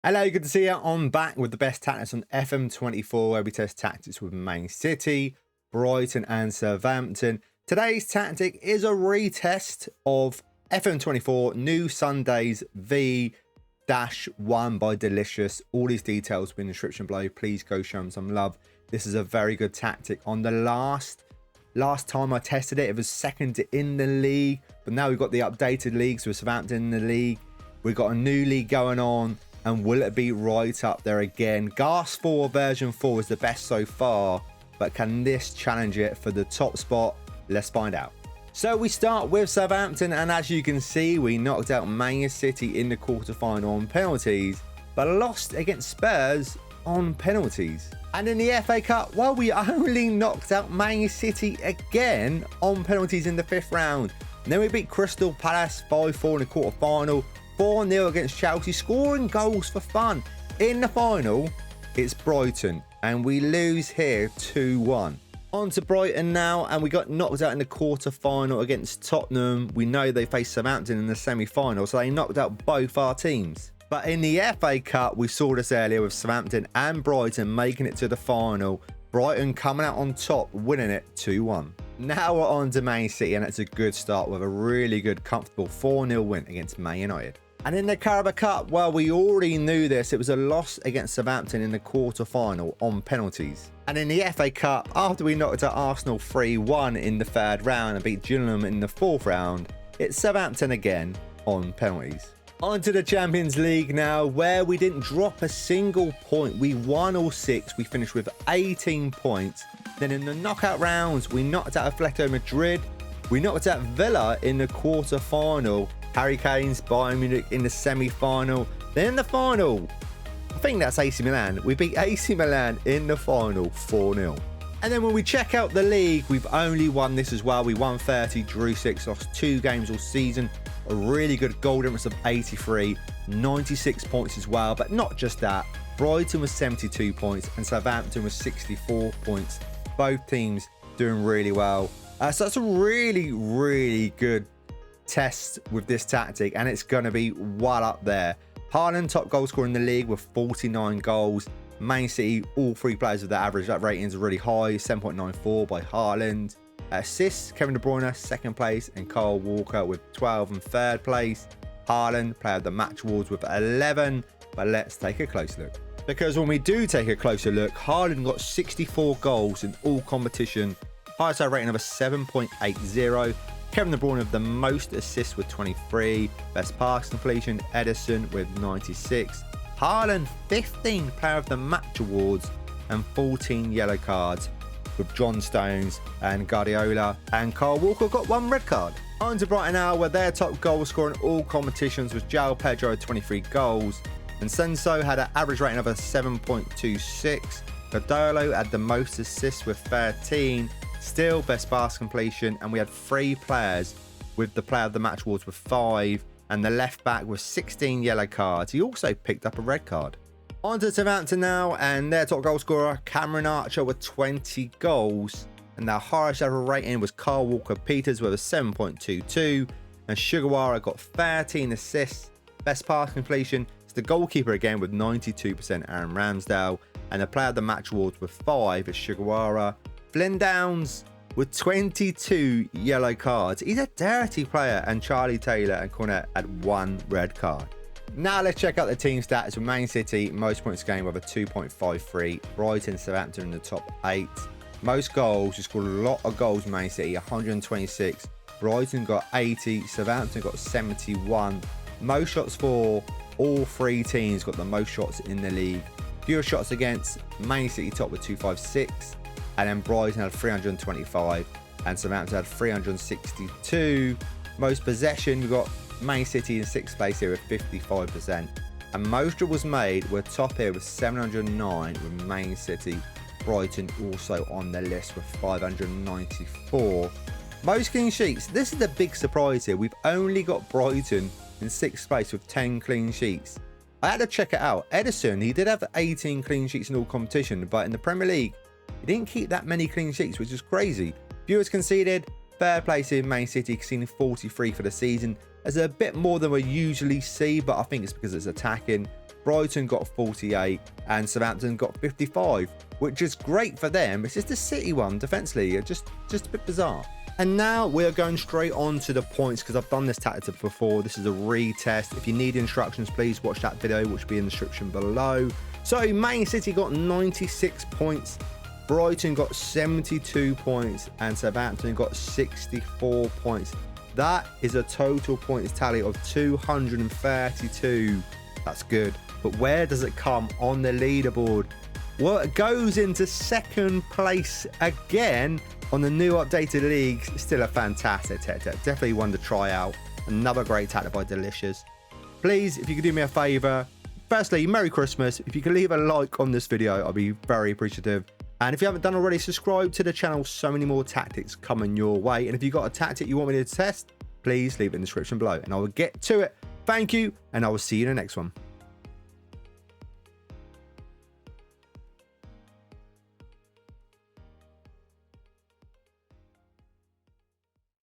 Hello, good to see you. I'm back with the best tactics on FM24, where we test tactics with Man City, Brighton and Southampton. Today's tactic is a retest of FM24 New Sundays V-1 by Delicious. All these details will be in the description below. Please go show them some love. This is a very good tactic. On the last time I tested it, it was second in the league, but now we've got the updated leagues with Southampton in the league. We've got a new league going on. And will it be right up there again? Gasp 4 version 4 is the best so far, but can this challenge it for the top spot? Let's find out. So we start with Southampton, and as you can see, we knocked out Man City in the quarterfinal on penalties, but lost against Spurs on penalties. And in the FA Cup, well, we only knocked out Man City again on penalties in the 5th round. And then we beat Crystal Palace 5-4 in the quarterfinal. 4-0 against Chelsea, scoring goals for fun. In the final, it's Brighton, and we lose here 2-1. On to Brighton now, and we got knocked out in the quarter-final against Tottenham. We know they faced Southampton in the semi-final, so they knocked out both our teams. But in the FA Cup, we saw this earlier with Southampton and Brighton making it to the final. Brighton coming out on top, winning it 2-1. Now we're on to Man City, and it's a good start with a really good, comfortable 4-0 win against Man United. And in the Carabao Cup, well, we already knew this. It was a loss against Southampton in the quarter-final on penalties. And in the FA Cup, after we knocked out Arsenal 3-1 in the 3rd round and beat Gillingham in the 4th round, it's Southampton again on penalties. On to the Champions League now, where we didn't drop a single point. We won all 6. We finished with 18 points. Then in the knockout rounds, we knocked out Atletico Madrid. We knocked out Villa in the quarter-final. Harry Kane's Bayern Munich in the semi-final. Then in the final, I think that's AC Milan. We beat AC Milan in the final 4-0. And then when we check out the league, we've only won this as well. We won 30, drew 6, lost 2 games all season. A really good goal difference of 83, 96 points as well. But not just that. Brighton was 72 points and Southampton was 64 points. Both teams doing really well. So that's a really, really good test with this tactic, and it's going to be well up there. Haaland, top goal scorer in the league with 49 goals. Man City, all 3 players with the average rating is really high, 7.94 by Haaland. Assists, Kevin De Bruyne, 2nd place, and Kyle Walker with 12 and 3rd place. Haaland, player of the match awards with 11, but let's take a close look. Because when we do take a closer look, Haaland got 64 goals in all competition, highest rating of a 7.80. Kevin De Bruyne with the most assists with 23. Best pass completion, Edison with 96. Haaland, 15 player of the match awards and 14 yellow cards, with John Stones and Guardiola. And Kyle Walker got 1 red card. On to Brighton now, where their top goal scorer in all competitions was João Pedro with 23 goals. And Senso had an average rating of a 7.26. Guardiola had the most assists with 13. Still best pass completion, and we had 3 players with the player of the match awards with 5, and the left back with 16 yellow cards. He also picked up a red card. On to Southampton now, and their top goal scorer Cameron Archer with 20 goals, and their highest ever rating was Kyle Walker-Peters with a 7.22, and Sugawara got 13 assists. Best pass completion is the goalkeeper again with 92%, Aaron Ramsdale, and the player of the match awards with 5 is Sugawara. Flynn Downs with 22 yellow cards. He's a dirty player, and Charlie Taylor and Cornet had 1 red card. Now let's check out the team stats with Man City, most points game with a 2.53. Brighton, Southampton in the top 8. Most goals, we scored a lot of goals in Man City, 126. Brighton got 80, Southampton got 71. Most shots for all 3 teams, got the most shots in the league. Fewer shots against, Man City top with 256. And then Brighton had 325 and Southampton had 362. Most possession, we got Man City in 6th place here with 55%. And most dribbles made were top here with 709 with Man City. Brighton also on the list with 594. Most clean sheets. This is the big surprise here. We've only got Brighton in 6th place with 10 clean sheets. I had to check it out. Edison, he did have 18 clean sheets in all competition, but in the Premier League, he didn't keep that many clean sheets, which is crazy. Viewers conceded, 3rd place in Man City, conceding 43 for the season. There's a bit more than we usually see, but I think it's because it's attacking. Brighton got 48 and Southampton got 55, which is great for them. It's just the City one defensively, just a bit bizarre. And now we're going straight on to the points because I've done this tactic before. This is a retest. If you need instructions, please watch that video, which will be in the description below. So Man City got 96 points, Brighton got 72 points, and Southampton got 64 points. That is a total points tally of 232. That's good. But where does it come on the leaderboard? Well, it goes into second place again on the new updated leagues. Still a fantastic tactic. Definitely one to try out. Another great tactic by Delicious. Please, if you could do me a favour, firstly, Merry Christmas. If you could leave a like on this video, I'll be very appreciative. And if you haven't done already, subscribe to the channel. So many more tactics coming your way. And if you've got a tactic you want me to test, please leave it in the description below and I will get to it. Thank you, and I will see you in the next one.